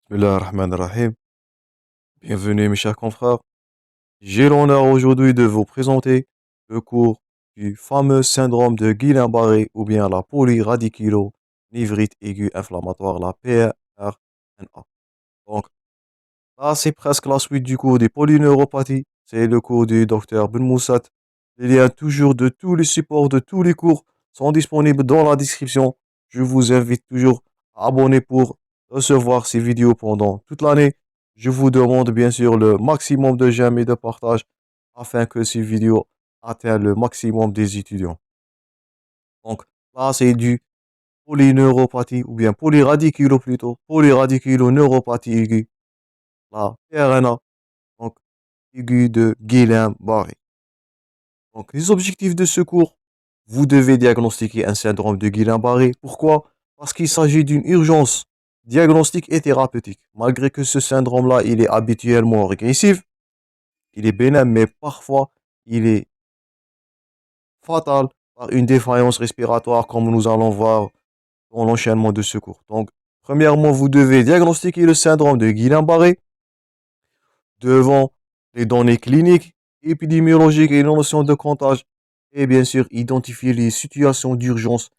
Bismillah ar-Rahman ar-Rahim. Bienvenue mes chers confrères. J'ai l'honneur aujourd'hui de vous présenter le cours du fameux syndrome de Guillain-Barré ou bien la polyradiculonévrite aiguë inflammatoire, la PRNA. Donc là, c'est presque la suite du cours des polyneuropathies. C'est le cours du docteur Ben Moussat. Les liens toujours de tous les supports de tous les cours sont disponibles dans la description. Je vous invite toujours à abonner pour recevoir ces vidéos pendant toute l'année. Je vous demande bien sûr le maximum de j'aime et de partage afin que ces vidéos atteignent le maximum des étudiants. Donc là, c'est du polyneuropathie ou bien polyradiculo plutôt, polyradiculoneuropathie aiguë, la PRNA, donc aiguë de Guillain-Barré. Donc, les objectifs de ce cours, vous devez diagnostiquer un syndrome de Guillain-Barré. Pourquoi? Parce qu'il s'agit d'une urgence diagnostique et thérapeutique. Malgré que ce syndrome-là, il est habituellement régressif, il est bénin, mais parfois, il est fatal par une défaillance respiratoire, comme nous allons voir dans l'enchaînement de ce cours. Donc, premièrement, vous devez diagnostiquer le syndrome de Guillain-Barré devant les données cliniques, épidémiologiques et les notions de comptage. Et bien sûr, identifier les situations d'urgence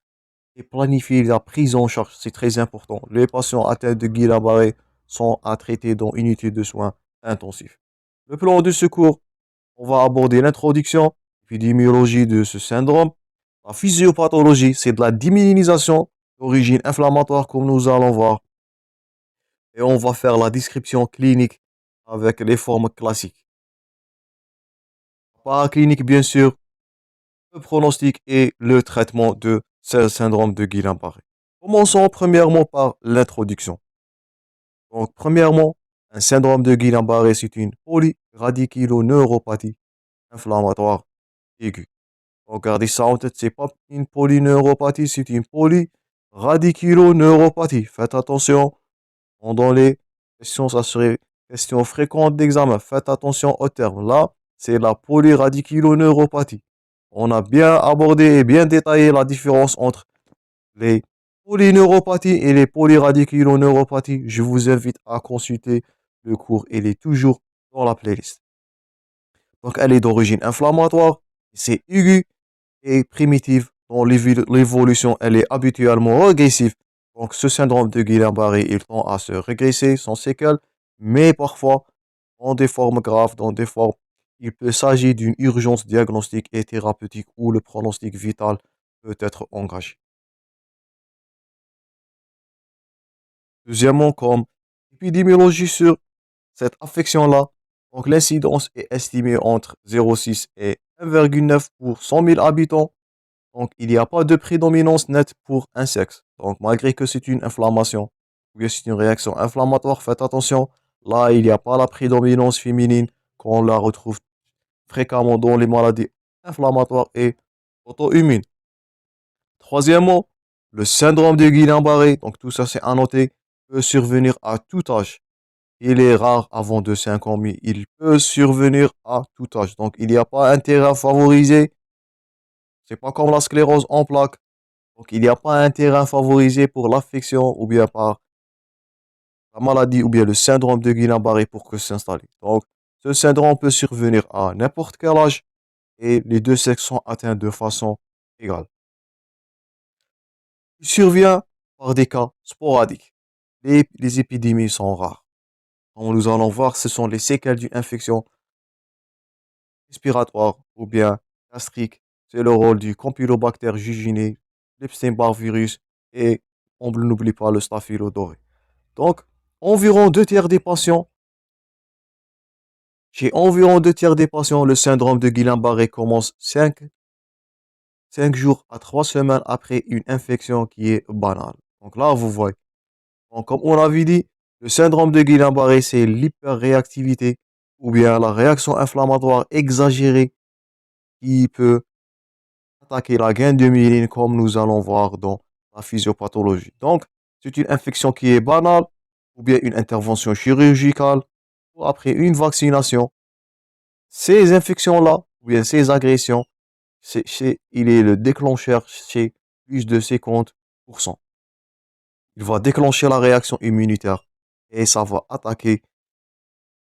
et planifier la prise en charge. C'est très important. Les patients atteints de Guillain-Barré sont à traiter dans une unité de soins intensifs. Le plan de secours, on va aborder l'introduction, l'épidémiologie de ce syndrome. La physiopathologie, c'est de la démyélinisation d'origine inflammatoire comme nous allons voir. Et on va faire la description clinique avec les formes classiques. Paraclinique, bien sûr, le pronostic et le traitement de ce syndrome de Guillain-Barré. Commençons premièrement par l'introduction. Donc, premièrement, un syndrome de Guillain-Barré, c'est une polyradiculoneuropathie inflammatoire aiguë. Donc, gardez ça en tête, c'est pas une polyneuropathie, c'est une polyradiculoneuropathie. Faites attention, dans les questions, ça serait question fréquente d'examen. Faites attention au terme. Là, c'est la polyradiculoneuropathie. On a bien abordé et bien détaillé la différence entre les polyneuropathies et les polyradiculoneuropathies. Je vous invite à consulter le cours. Il est toujours dans la playlist. Donc, elle est d'origine inflammatoire, c'est aigu et primitive. Dans l'évolution, elle est habituellement régressive. Donc, ce syndrome de Guillain-Barré, il tend à se régresser sans séquelles, mais parfois, dans des formes graves, dans des formes, il peut s'agir d'une urgence diagnostique et thérapeutique où le pronostic vital peut être engagé. Deuxièmement, comme épidémiologie sur cette affection-là, donc l'incidence est estimée entre 0,6 et 1,9 pour 100 000 habitants. Donc, il n'y a pas de prédominance nette pour un sexe. Donc, malgré que c'est une inflammation, ou bien c'est une réaction inflammatoire, faites attention. Là, il n'y a pas la prédominance féminine qu'on la retrouve fréquemment dans les maladies inflammatoires et auto-immunes. Troisièmement, le syndrome de Guillain-Barré, donc tout ça c'est à noter, peut survenir à tout âge. Il est rare avant de 5 ans, mais il peut survenir à tout âge. Donc, il n'y a pas intérêt à favoriser. C'est pas comme la sclérose en plaques. Donc, il n'y a pas intérêt à favoriser pour l'affection ou bien par la maladie ou bien le syndrome de Guillain-Barré pour que s'installer. Donc, ce syndrome peut survenir à n'importe quel âge et les deux sexes sont atteints de façon égale. Il survient par des cas sporadiques. Les épidémies sont rares. Comme nous allons voir, ce sont les séquelles d'une infection respiratoire ou bien gastrique. C'est le rôle du Campylobacter jejuni, l'Epstein-Barr virus et on n'oublie pas le Staphylococcus. Donc, environ 2 tiers des patients, chez environ 2 tiers des patients, le syndrome de Guillain-Barré commence 5 jours à 3 semaines après une infection qui est banale. Donc là, vous voyez. Donc, comme on l'avait dit, le syndrome de Guillain-Barré, c'est l'hyperréactivité ou bien la réaction inflammatoire exagérée qui peut attaquer la gaine de myéline comme nous allons voir dans la physiopathologie. Donc, c'est une infection qui est banale ou bien une intervention chirurgicale ou après une vaccination. Ces infections-là ou bien ces agressions, il est le déclencheur chez plus de 50%. Il va déclencher la réaction immunitaire et ça va attaquer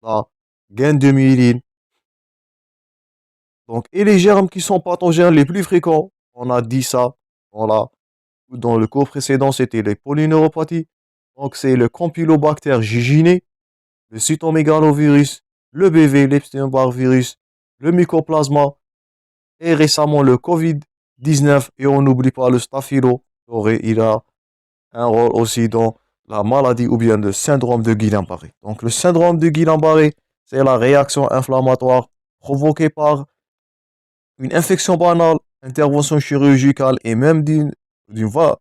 la gaine de myéline. Donc, et les germes qui sont pathogènes les plus fréquents, on a dit ça dans dans le cours précédent, c'était les polyneuropathies. Donc, c'est le Campylobacter jejuni, le cytomégalovirus, le BV, l'Epstein-Barr virus, le mycoplasma et récemment le Covid-19. Et on n'oublie pas le Staphylo auray, il a un rôle aussi dans la maladie ou bien le syndrome de Guillain-Barré. Donc, le syndrome de Guillain-Barré, c'est la réaction inflammatoire provoquée par une infection banale, intervention chirurgicale et même d'une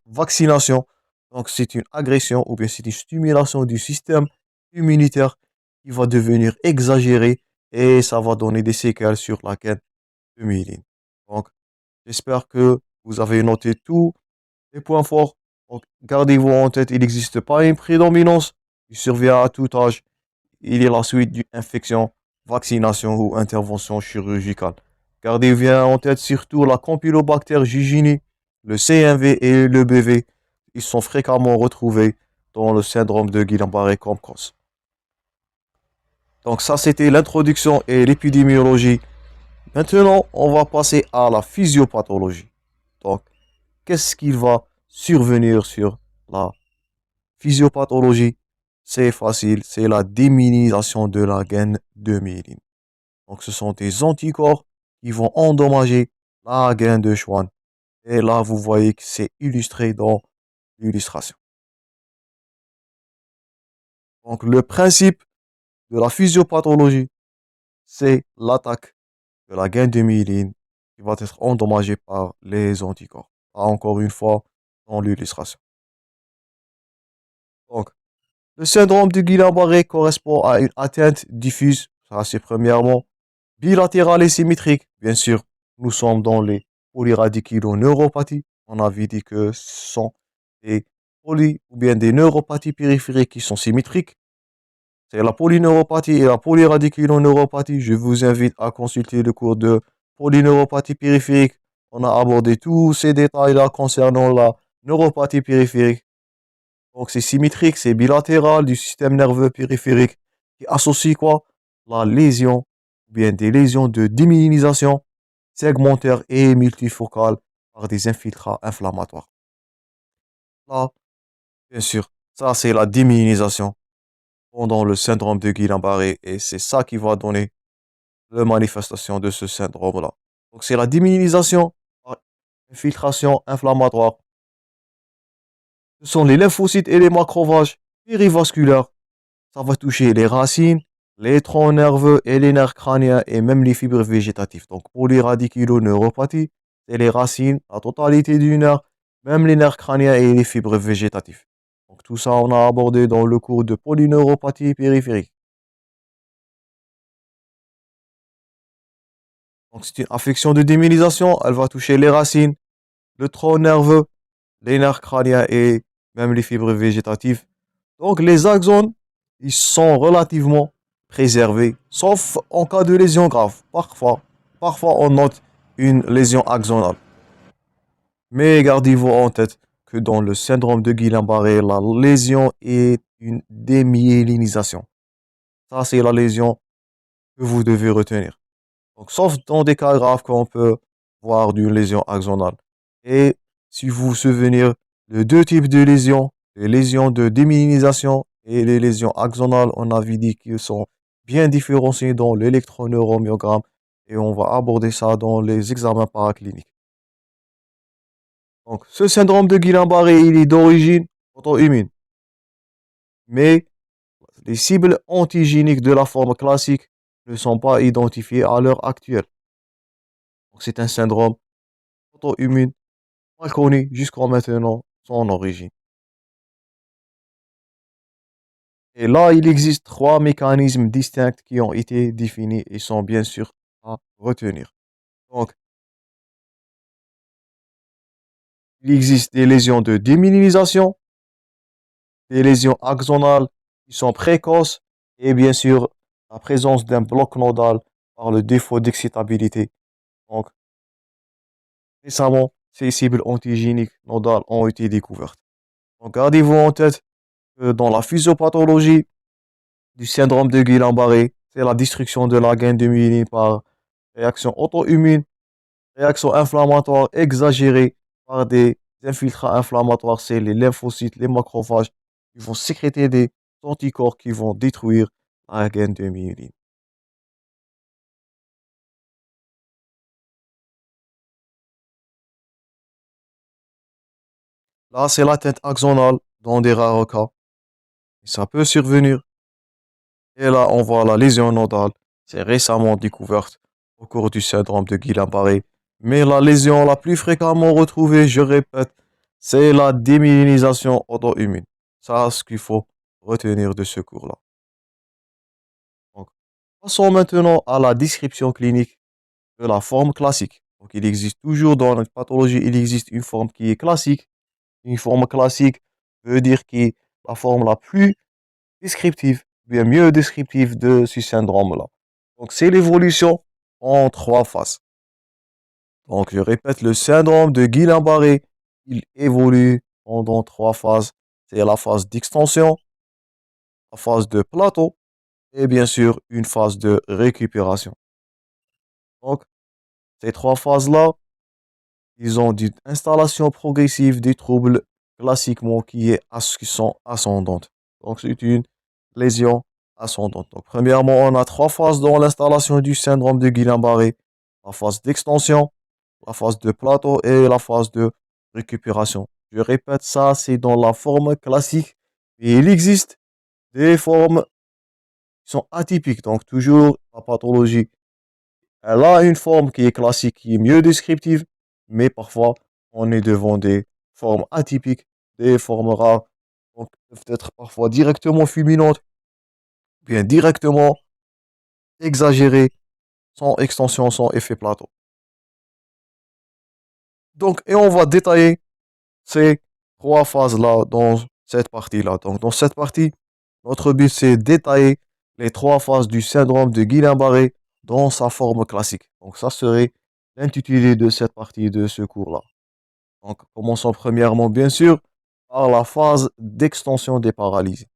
vaccination. Donc, c'est une agression ou bien c'est une stimulation du système immunitaire qui va devenir exagérée et ça va donner des séquelles sur la gaine de myéline. Donc, j'espère que vous avez noté tous les points forts. Donc, gardez-vous en tête, il n'existe pas une prédominance. Il survient à tout âge. Il est la suite d'une infection, vaccination ou intervention chirurgicale. Gardez bien en tête surtout la Campylobacter jejuni, le CMV et le BV. Ils sont fréquemment retrouvés dans le syndrome de Guillain-Barré comme cause. Donc ça, c'était l'introduction et l'épidémiologie. Maintenant, on va passer à la physiopathologie. Donc, qu'est-ce qui va survenir sur la physiopathologie? C'est facile, c'est la démyélinisation de la gaine de myéline. Donc, ce sont des anticorps qui vont endommager la gaine de Schwann. Et là, vous voyez que c'est illustré dans l'illustration. Donc, le principe de la physiopathologie, c'est l'attaque de la gaine de myéline qui va être endommagée par les anticorps. Encore une fois, dans l'illustration. Donc, le syndrome de Guillain-Barré correspond à une atteinte diffuse, ça c'est premièrement, bilatérale et symétrique. Bien sûr, nous sommes dans les polyradiculoneuropathies. On avait dit que ce sont des ou bien des neuropathies périphériques qui sont symétriques. C'est la polyneuropathie et la polyradiculoneuropathie. Je vous invite à consulter le cours de polyneuropathie périphérique. On a abordé tous ces détails-là concernant la neuropathie périphérique. Donc c'est symétrique, c'est bilatéral du système nerveux périphérique qui associe quoi? La lésion, ou bien des lésions de démyélinisation segmentaire et multifocale par des infiltrats inflammatoires. Là, bien sûr, ça c'est la démyélinisation pendant le syndrome de Guillain-Barré et c'est ça qui va donner la manifestation de ce syndrome-là. Donc c'est la démyélinisation par infiltration inflammatoire. Ce sont les lymphocytes et les macrophages périvasculaires. Ça va toucher les racines, les troncs nerveux et les nerfs crâniens et même les fibres végétatives. Donc pour les radiculoneuropathies, c'est les racines, la totalité du nerf, même les nerfs crâniens et les fibres végétatives. Donc tout ça, on a abordé dans le cours de polyneuropathie périphérique. Donc c'est une affection de démyélinisation, elle va toucher les racines, le tronc nerveux, les nerfs crâniens et même les fibres végétatives. Donc les axones, ils sont relativement préservés, sauf en cas de lésion grave. Parfois on note une lésion axonale. Mais gardez-vous en tête que dans le syndrome de Guillain-Barré, la lésion est une démyélinisation. Ça, c'est la lésion que vous devez retenir. Donc, sauf dans des cas graves qu'on peut voir d'une lésion axonale. Et si vous vous souvenez de deux types de lésions, les lésions de démyélinisation et les lésions axonales, on avait dit qu'ils sont bien différenciés dans l'électroneuromyogramme et on va aborder ça dans les examens paracliniques. Donc, ce syndrome de Guillain-Barré, il est d'origine auto-immune. Mais les cibles antigéniques de la forme classique ne sont pas identifiées à l'heure actuelle. Donc, c'est un syndrome auto-immune mal connu jusqu'à maintenant son origine. Et là, il existe trois mécanismes distincts qui ont été définis et sont bien sûr à retenir. Donc, il existe des lésions de démyélinisation, des lésions axonales qui sont précoces et bien sûr la présence d'un bloc nodal par le défaut d'excitabilité. Donc, récemment, ces cibles antigéniques nodales ont été découvertes. Donc, gardez-vous en tête que dans la physiopathologie, du syndrome de Guillain-Barré, c'est la destruction de la gaine de myéline par réaction auto-immune, réaction inflammatoire exagérée par des infiltrats inflammatoires, c'est les lymphocytes, les macrophages, qui vont sécréter des anticorps qui vont détruire la gaine de myéline. Là, c'est l'atteinte axonale dans des rares cas. Ça peut survenir. Et là, on voit la lésion nodale. C'est récemment découverte au cours du syndrome de Guillain-Barré. Mais la lésion la plus fréquemment retrouvée, je répète, c'est la démyélinisation auto-immune. Ça, ce qu'il faut retenir de ce cours-là. Donc, passons maintenant à la description clinique de la forme classique. Donc, il existe toujours dans notre pathologie, il existe une forme qui est classique. Une forme classique veut dire qui est la forme la plus descriptive, bien mieux descriptive de ce syndrome-là. Donc, c'est l'évolution en trois phases. Donc, je répète, le syndrome de Guillain-Barré, il évolue pendant trois phases. C'est la phase d'extension, la phase de plateau et bien sûr une phase de récupération. Donc, ces trois phases-là, ils ont une installation progressive des troubles classiquement qui sont ascendantes. Donc, c'est une lésion ascendante. Donc, premièrement, on a trois phases dans l'installation du syndrome de Guillain-Barré. La phase d'extension, la phase de plateau et la phase de récupération. Je répète, ça, c'est dans la forme classique. Et il existe des formes qui sont atypiques. Donc, toujours la pathologie. Elle a une forme qui est classique, qui est mieux descriptive, mais parfois, on est devant des formes atypiques, des formes rares. Donc, peuvent être parfois directement fulminantes, bien directement exagérées, sans extension, sans effet plateau. Donc, et on va détailler ces trois phases-là dans cette partie-là. Donc, dans cette partie, notre but, c'est détailler les trois phases du syndrome de Guillain-Barré dans sa forme classique. Donc, ça serait l'intitulé de cette partie de ce cours-là. Donc, commençons premièrement, bien sûr, par la phase d'extension des paralysés.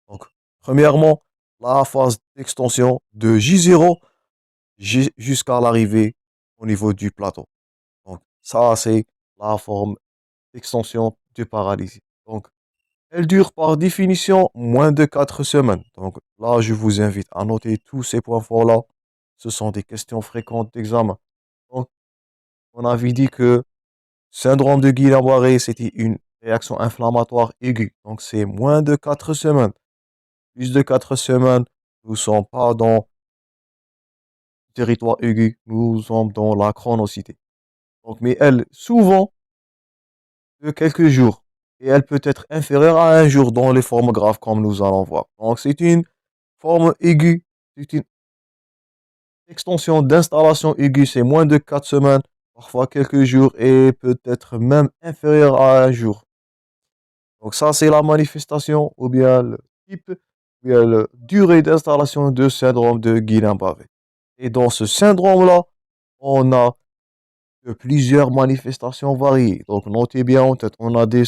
Donc, premièrement, la phase d'extension de J0 jusqu'à l'arrivée au niveau du plateau. Donc, ça, c'est la forme d'extension de paralysie. Donc, elle dure par définition moins de 4 semaines. Donc, là, je vous invite à noter tous ces points forts-là. Ce sont des questions fréquentes d'examen. Donc, on avait dit que syndrome de Guillain-Barré, c'était une réaction inflammatoire aiguë. Donc, c'est moins de 4 semaines. Plus de 4 semaines, nous ne sommes pas dans le territoire aigu, nous sommes dans la chronicité. Donc, mais elle, souvent, de quelques jours. Et elle peut être inférieure à un jour dans les formes graves, comme nous allons voir. Donc, c'est une forme aiguë, c'est une extension d'installation aiguë, c'est moins de 4 semaines, parfois quelques jours, et peut-être même inférieur à un jour. Donc, ça, c'est la manifestation, ou bien le type, ou bien la durée d'installation de syndrome de Guillain-Barré. Et dans ce syndrome-là, on a plusieurs manifestations variées. Donc, notez bien en tête, on a des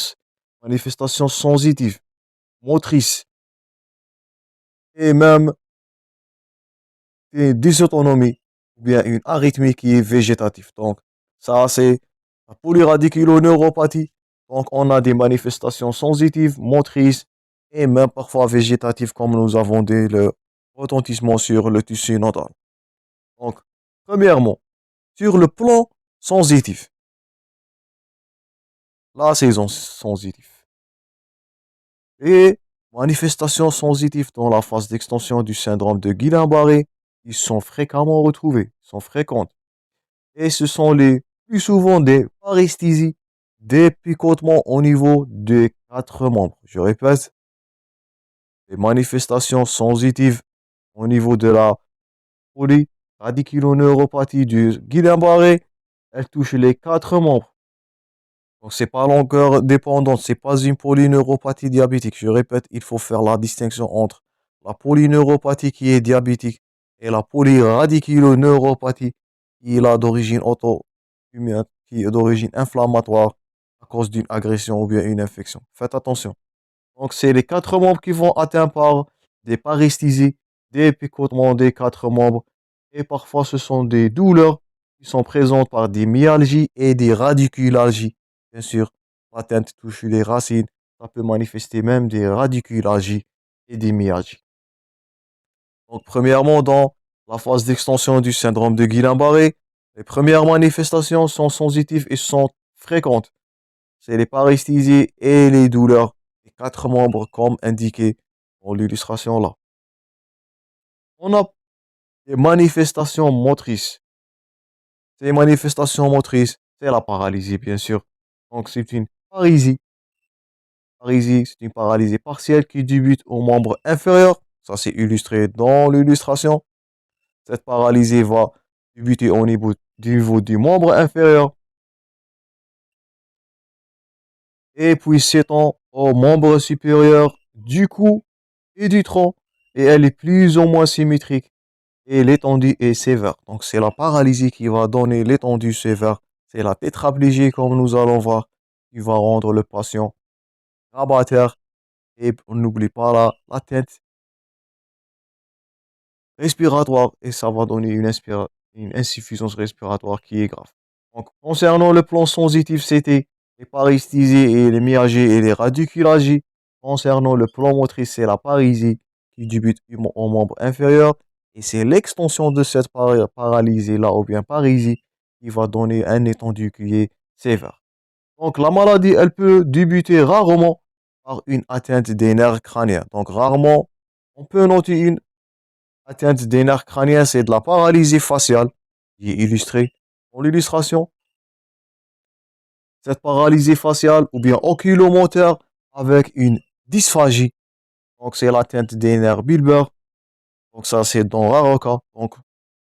manifestations sensitives, motrices et même des dysautonomies ou bien une arythmie qui est végétative. Donc, ça, c'est la polyradiculoneuropathie. Donc, on a des manifestations sensitives, motrices et même parfois végétatives, comme nous avons dit le retentissement sur le tissu nodal. Donc, premièrement, sur le plan sensitif, la saison sensitive. Et manifestations sensitives dans la phase d'extension du syndrome de Guillain-Barré, ils sont fréquemment retrouvés, sont fréquentes. Et ce sont les plus souvent des paresthésies, des picotements au niveau des quatre membres. Je répète, les manifestations sensitives au niveau de la polyradiculoneuropathie du Guillain-Barré, elles touchent les quatre membres. Donc, c'est pas longueur dépendante, c'est pas une polyneuropathie diabétique. Je répète, il faut faire la distinction entre la polyneuropathie qui est diabétique et la polyradiculoneuropathie qui est là d'origine auto-immune, qui est d'origine inflammatoire à cause d'une agression ou bien une infection. Faites attention. Donc, c'est les quatre membres qui vont atteindre par des paresthésies, des picotements des quatre membres, et parfois ce sont des douleurs qui sont présentes par des myalgies et des radiculalgies. Bien sûr, l'atteinte touche les racines, ça peut manifester même des radiculalgies et des myalgies. Donc, premièrement, dans la phase d'extension du syndrome de Guillain-Barré, les premières manifestations sont sensitives et sont fréquentes. C'est les paresthésies et les douleurs des quatre membres comme indiqué dans l'illustration là. On a des manifestations motrices. Ces manifestations motrices, c'est la paralysie, bien sûr. Donc, c'est une paralysie. Paralysie, c'est une paralysie partielle qui débute au membre inférieur. Ça, c'est illustré dans l'illustration. Cette paralysie va débuter au niveau du membre inférieur et puis s'étend au membre supérieur du cou et du tronc. Et elle est plus ou moins symétrique et l'étendue est sévère. Donc, c'est la paralysie qui va donner l'étendue sévère. C'est la tétraplégie, comme nous allons voir, qui va rendre le patient grabataire. Et on n'oublie pas l'atteinte respiratoire et ça va donner une insuffisance respiratoire qui est grave. Donc, concernant le plan sensitif, c'était les paresthésies et les myalgies et les radiculalgies. Concernant le plan motrice, c'est la parésie qui débute au membre inférieur et c'est l'extension de cette paralysie-là ou bien parésie qui va donner un étendu qui est sévère. Donc, la maladie, elle peut débuter rarement par une atteinte des nerfs crâniens. Donc, rarement, on peut noter une atteinte des nerfs crâniens, c'est de la paralysie faciale, qui est illustrée dans l'illustration. Cette paralysie faciale ou bien oculomoteur avec une dysphagie. Donc, c'est l'atteinte des nerfs bulbaires. Donc, ça, c'est dans rare cas. Donc,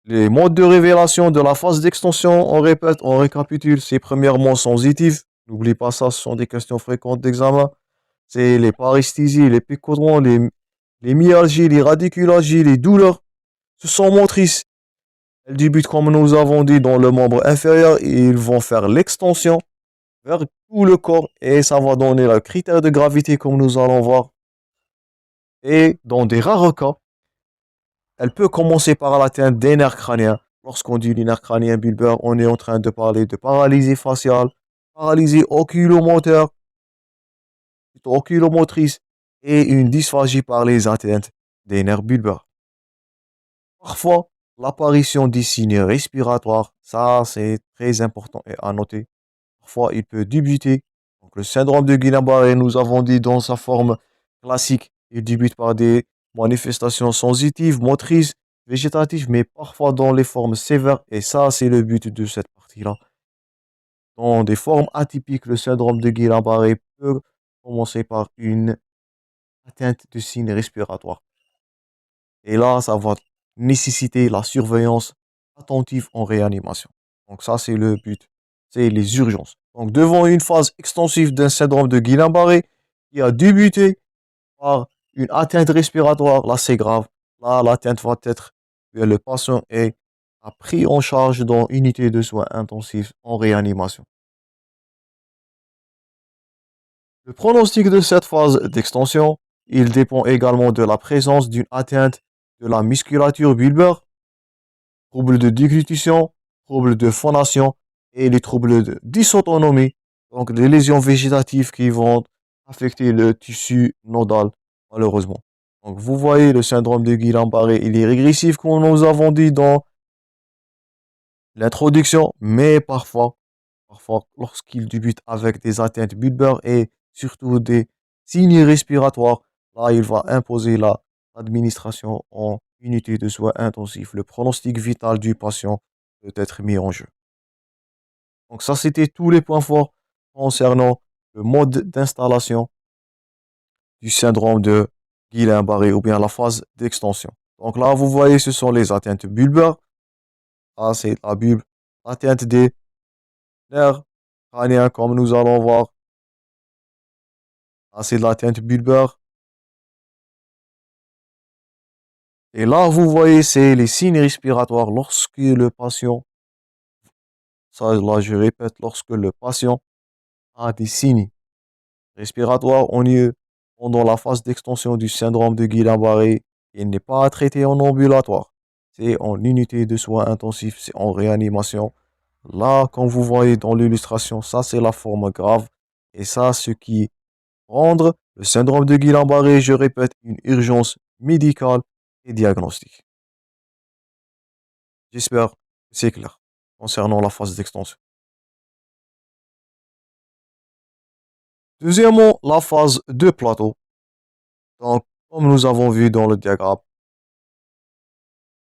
les modes de révélation de la phase d'extension, on répète, on récapitule. C'est premièrement sensitif. N'oublie pas ça, ce sont des questions fréquentes d'examen. C'est les paresthésies, les picotements, les myalgies, les radiculalgies, les douleurs. Ce sont motrices. Elles débutent, comme nous avons dit, dans le membre inférieur et ils vont faire l'extension vers tout le corps et ça va donner le critère de gravité comme nous allons voir. Et dans des rares cas, elle peut commencer par l'atteinte des nerfs crâniens. Lorsqu'on dit les nerfs crâniens bulbaires, on est en train de parler de paralysie faciale, paralysie oculomoteur, oculomotrice et une dysphagie par les atteintes des nerfs bulbaires. Parfois, l'apparition des signes respiratoires, ça c'est très important et à noter. Parfois, il peut débuter. Donc, le syndrome de Guillain-Barré, nous avons dit dans sa forme classique, il débute par des manifestations sensitives, motrices, végétatives, mais parfois dans les formes sévères. Et ça, c'est le but de cette partie-là. Dans des formes atypiques, le syndrome de Guillain-Barré peut commencer par une atteinte de signes respiratoires. Et là, ça va nécessiter la surveillance attentive en réanimation. Donc ça, c'est le but. C'est les urgences. Donc devant une phase extensive d'un syndrome de Guillain-Barré qui a débuté par une atteinte respiratoire, là c'est grave. Là, l'atteinte va être que le patient est pris en charge dans unité de soins intensifs en réanimation. Le pronostic de cette phase d'extension, il dépend également de la présence d'une atteinte de la musculature bulbaire, troubles de déglutition, troubles de phonation et les troubles de dysautonomie, donc des lésions végétatives qui vont affecter le tissu nodal, malheureusement. Donc vous voyez, le syndrome de Guillain-Barré, il est régressif, comme nous avons dit dans l'introduction, mais parfois, lorsqu'il débute avec des atteintes bulbaires et surtout des signes respiratoires, là, il va imposer l'administration en unité de soins intensifs. Le pronostic vital du patient peut être mis en jeu. Donc ça, c'était tous les points forts concernant le mode d'installation du syndrome de Guillain-Barré ou bien la phase d'extension. Donc là, vous voyez, ce sont les atteintes bulbaires. Ah, c'est la bulbe. Atteinte des nerfs crâniens, comme nous allons voir. Ah, c'est de l'atteinte bulbaire. Et là, vous voyez, c'est les signes respiratoires lorsque le patient, ça là je répète, lorsque le patient a des signes respiratoires ennuyeux, pendant la phase d'extension du syndrome de Guillain-Barré, il n'est pas traité en ambulatoire. C'est en unité de soins intensifs, c'est en réanimation. Là, comme vous voyez dans l'illustration, ça c'est la forme grave. Et ça, ce qui rendre le syndrome de Guillain-Barré, je répète, une urgence médicale et diagnostique. J'espère que c'est clair concernant la phase d'extension. Deuxièmement, la phase de plateau. Donc, comme nous avons vu dans le diagramme,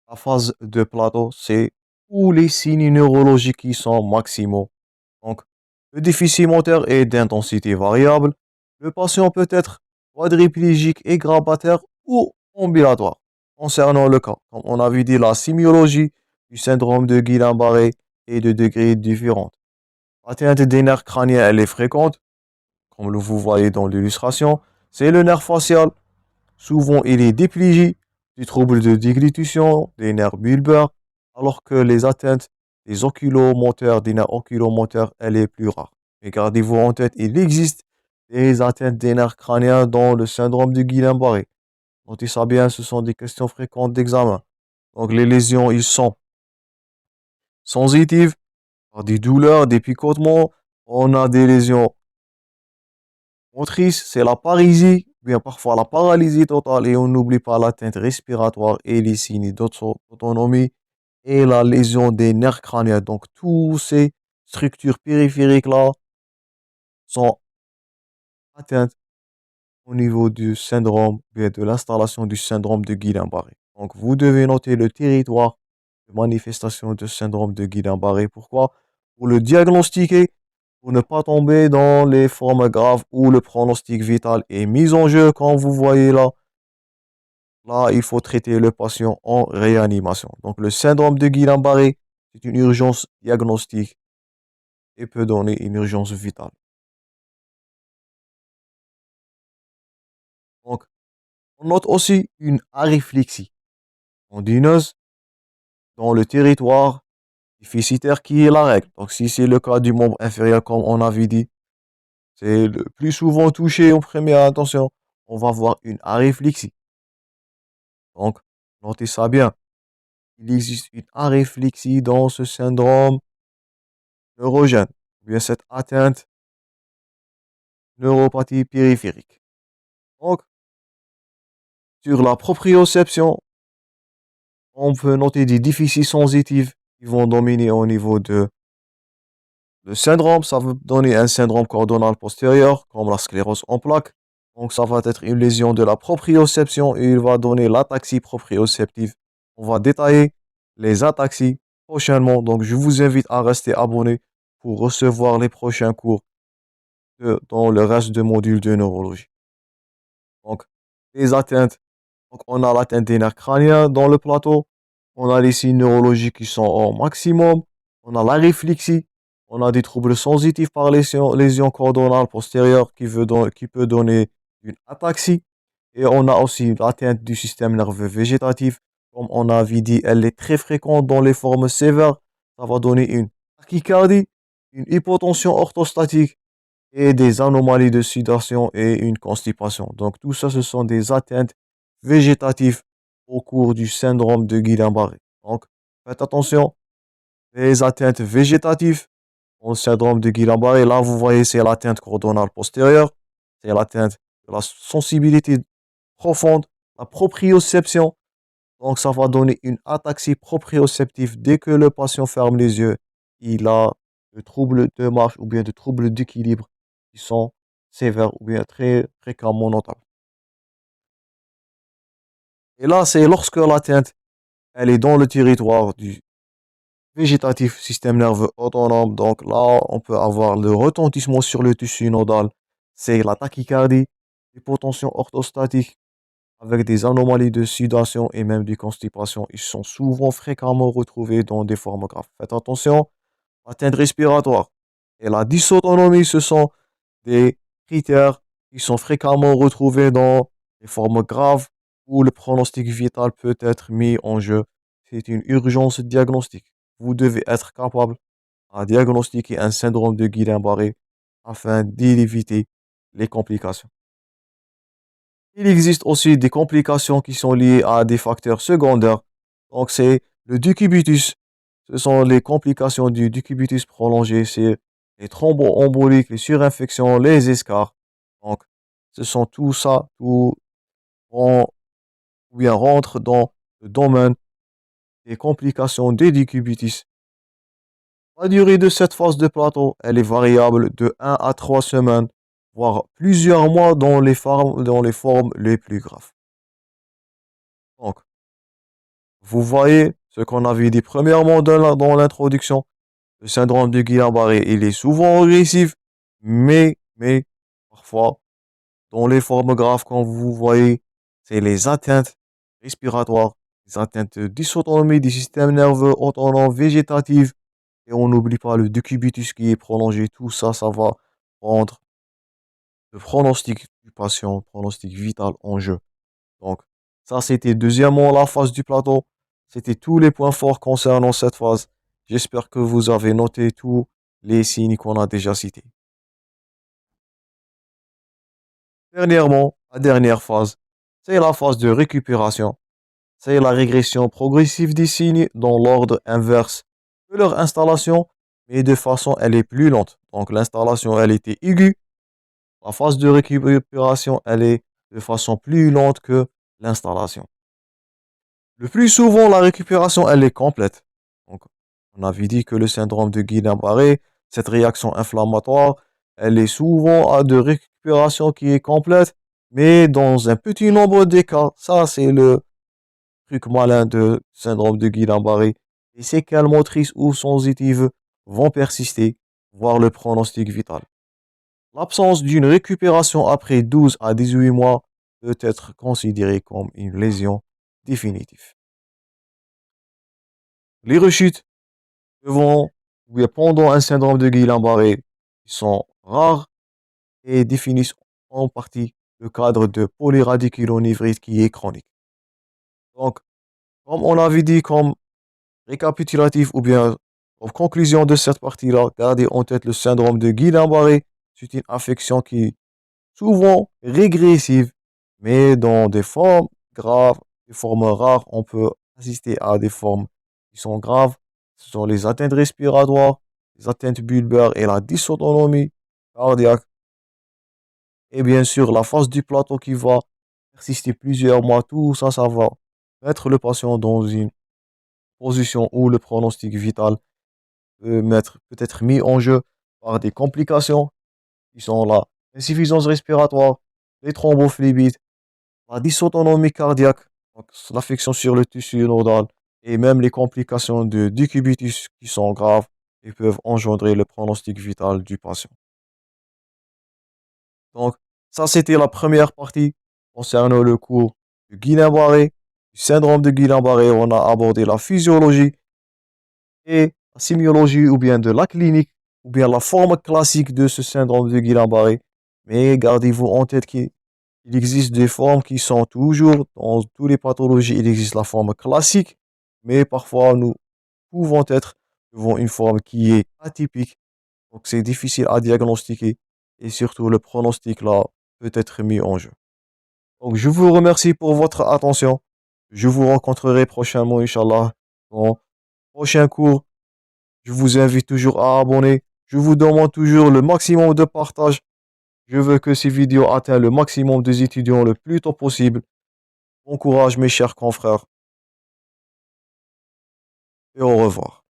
la phase de plateau, c'est tous les signes neurologiques qui sont maximaux. Donc, le déficit moteur est d'intensité variable. Le patient peut être quadriplégique et grabataire ou ambulatoire. Concernant le cas, comme on avait dit, la sémiologie du syndrome de Guillain-Barré est de degrés différents. L'atteinte des nerfs crâniens, elle est fréquente, comme vous voyez dans l'illustration. C'est le nerf facial. Souvent, il est déplégié, des troubles de déglutition, des nerfs bulbaires, alors que les atteintes des oculomoteurs, des nerfs oculomoteurs, elle est plus rare. Mais gardez-vous en tête, il existe des atteintes des nerfs crâniens dans le syndrome de Guillain-Barré. Notez ça bien, ce sont des questions fréquentes d'examen. Donc les lésions, ils sont sensitives, par des douleurs, des picotements. On a des lésions motrices, c'est la parésie, bien parfois la paralysie totale. Et on n'oublie pas l'atteinte respiratoire et les signes d'autonomie et la lésion des nerfs crâniens. Donc toutes ces structures périphériques-là sont atteintes au niveau du syndrome, bien de l'installation du syndrome de Guillain-Barré. Donc vous devez noter le territoire de manifestation de syndrome de Guillain-Barré. Pourquoi? Pour le diagnostiquer, pour ne pas tomber dans les formes graves où le pronostic vital est mis en jeu, comme vous voyez là. Là, il faut traiter le patient en réanimation. Donc, le syndrome de Guillain-Barré, c'est une urgence diagnostique et peut donner une urgence vitale. Donc, on note aussi une aryflexie tendineuse dans le territoire déficitaire qui est la règle. Donc, si c'est le cas du membre inférieur, comme on avait dit, c'est le plus souvent touché en première intention, on va voir une aryflexie. Donc, notez ça bien. Il existe une aryflexie dans ce syndrome neurogène, ou bien cette atteinte neuropathie périphérique. Donc, sur la proprioception, on peut noter des déficits sensitifs qui vont dominer au niveau de le syndrome. Ça va donner un syndrome coordonal postérieur, comme la sclérose en plaques. Donc, ça va être une lésion de la proprioception et il va donner l'ataxie proprioceptive. On va détailler les ataxies prochainement. Donc, je vous invite à rester abonné pour recevoir les prochains cours dans le reste de module de neurologie. Donc, les atteintes. Donc, on a l'atteinte des nerfs crâniens dans le plateau. On a les signes neurologiques qui sont au maximum. On a la réflexie. On a des troubles sensitifs par lésion coordonale postérieure qui peut donner une ataxie. Et on a aussi l'atteinte du système nerveux végétatif. Comme on avait dit, elle est très fréquente dans les formes sévères. Ça va donner une tachycardie, une hypotension orthostatique et des anomalies de sudation et une constipation. Donc tout ça, ce sont des atteintes végétatives au cours du syndrome de Guillain-Barré. Donc faites attention, les atteintes végétatives au syndrome de Guillain-Barré, là vous voyez c'est l'atteinte coordonale postérieure, c'est l'atteinte de la sensibilité profonde, la proprioception. Donc ça va donner une ataxie proprioceptive dès que le patient ferme les yeux. Il a de troubles de marche ou bien de troubles d'équilibre qui sont sévères ou bien très fréquemment notables. Et là, c'est lorsque l'atteinte, elle est dans le territoire du végétatif système nerveux autonome. Donc là, on peut avoir le retentissement sur le tissu nodal. C'est la tachycardie, l'hypotension orthostatique avec des anomalies de sudation et même de constipation. Ils sont souvent fréquemment retrouvés dans des formes graves. Faites attention, atteinte respiratoire et la dysautonomie, ce sont des critères qui sont fréquemment retrouvés dans les formes graves où le pronostic vital peut être mis en jeu. C'est une urgence diagnostique. Vous devez être capable à diagnostiquer un syndrome de Guillain-Barré afin d'éviter les complications. Il existe aussi des complications qui sont liées à des facteurs secondaires. Donc, c'est le décubitus. Ce sont les complications du décubitus prolongé. C'est les thromboemboliques, les surinfections, les escarres. Donc, ce sont tout ça, tout ou bien rentre dans le domaine des complications des décubitus. La durée de cette phase de plateau, elle est variable de 1 à 3 semaines, voire plusieurs mois dans les formes les plus graves. Donc, vous voyez ce qu'on avait dit premièrement dans l'introduction. Le syndrome de Guillain-Barré, il est souvent agressif, mais parfois, dans les formes graves, comme vous voyez, c'est les atteintes respiratoires, les atteintes de dysautonomie du système nerveux autonome végétatif. Et on n'oublie pas le décubitus qui est prolongé. Tout ça, ça va rendre le pronostic du patient, pronostic vital en jeu. Donc, ça, c'était deuxièmement la phase du plateau. C'était tous les points forts concernant cette phase. J'espère que vous avez noté tous les signes qu'on a déjà cités. Dernièrement, la dernière phase, c'est la phase de récupération. C'est la régression progressive des signes dans l'ordre inverse de leur installation, mais de façon, elle est plus lente. Donc, l'installation, elle était aiguë. La phase de récupération, elle est de façon plus lente que l'installation. Le plus souvent, la récupération, elle est complète. Donc, on avait dit que le syndrome de Guillain-Barré, cette réaction inflammatoire, elle est souvent à de récupération qui est complète, mais dans un petit nombre de cas. Ça, c'est le truc malin de syndrome de Guillain-Barré. Les séquelles motrices ou sensitives vont persister, voire le pronostic vital. L'absence d'une récupération après 12 à 18 mois peut être considérée comme une lésion définitive. Les rechutes devant ou bien pendant un syndrome de Guillain-Barré sont rares et définissent en partie le cadre de polyradiculonéphrite qui est chronique. Donc, comme on avait dit comme récapitulatif ou bien en conclusion de cette partie-là, gardez en tête le syndrome de Guillain-Barré. C'est une affection qui souvent régressive, mais dans des formes graves, des formes rares, on peut assister à des formes qui sont graves. Ce sont les atteintes respiratoires, les atteintes bulbaires et la dysautonomie cardiaque. Et bien sûr, la phase du plateau qui va persister plusieurs mois, tout ça, ça va mettre le patient dans une position où le pronostic vital peut être mis en jeu par des complications qui sont là. Insuffisance respiratoire, les thrombophlébites, la dysautonomie cardiaque, donc l'affection sur le tissu nodal, et même les complications de décubitus qui sont graves et peuvent engendrer le pronostic vital du patient. Donc, ça, c'était la première partie concernant le cours de Guillain-Barré, du syndrome de Guillain-Barré. On a abordé la physiologie et la sémiologie ou bien de la clinique ou bien la forme classique de ce syndrome de Guillain-Barré. Mais gardez-vous en tête qu'il existe des formes qui sont toujours, dans toutes les pathologies, il existe la forme classique, mais parfois nous pouvons être devant une forme qui est atypique. Donc c'est difficile à diagnostiquer et surtout le pronostic là peut être mis en jeu. Donc je vous remercie pour votre attention. Je vous rencontrerai prochainement, Inch'Allah, dans prochain cours. Je vous invite toujours à abonner. Je vous demande toujours le maximum de partage. Je veux que ces vidéos atteignent le maximum des étudiants le plus tôt possible. Bon courage mes chers confrères et au revoir.